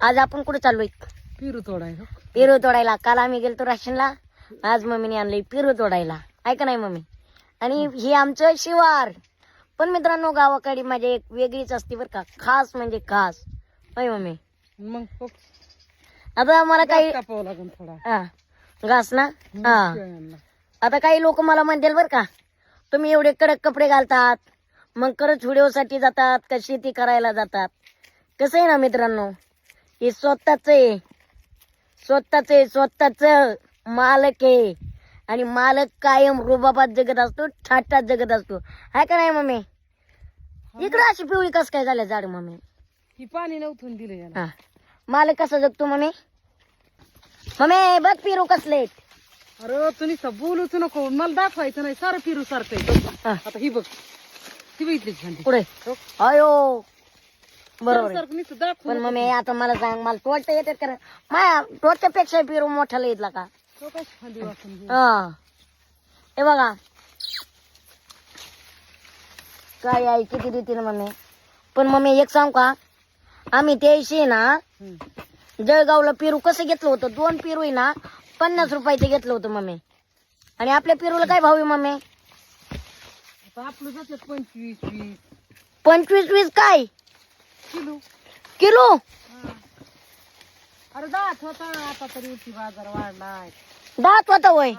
आज आपण कुठे चाललोय? पेरू तोडायला. पेरू तोडायला. काल आम्ही गेलतो राशनला, आज मम्मीने आणलंय पेरू तोडायला. ऐका नाही मम्मी. आणि हे आमचं शिवार. पण मित्रांनो गावाकडे माझी एक वेगळीच असते बरं का, खास म्हणजे खास. होय मम्मी. मग तो आता मला काही कापावं लागेल थोडा. हा घास ना. हा शेळ्यांना. आता काही लोक मला म्हणतील बरं का, तुम्ही एवढे कडक कपडे घालतात, मग खरंच व्हिडिओसाठी जातात का शेती करायला जातात? कसं आहे ना मित्रांनो, हे स्वतःच आहे, स्वतःच मालक आहे. आणि मालक कायम रुबाबात जगत असतो, ठाटात जगत असतो. हाय का नाही मम्मी? इकडं अशी पिवळी कस काय झाल्या झाड मम्मी? ही पाणी नव्हतं दिलं याला. हा मालक कसा जगतो मम्मी? मम्मी बघ पिरू कसले. अरे तुम्ही बोलूच नको, मला दाखवायचं नाही. सारं फिरू सारखं आहे. हा. आता ही बघ, ती बघितली झंडी पुढे अयो बरोबर आहे. सारखं नुसतं दाखवू पण नको. मम्मी आता मला सांग, मला तोडता येतात का? माया डोक्यापेक्षा पिरू मोठाला येतला का? तो काय खांदी वाकून गेला. हा हे बघा काय आहे किती देते ना मम्मी. पण मम्मी एक सांग का, आम्ही त्याशी ना हम्म. जळगावला पेरू कसं घेतलं होतं? 2 पेरू आहे ना 50 रुपयाचे घेतलं होतं मम्मी. आणि आपल्या पेरूला काय भाव आहे मम्मी? आता आपलं जाते 25-20 25-20 काय किलो. किलो? हा. अरे 10 होता, आता तरी बाजार वाढलाय. 10 होता वय.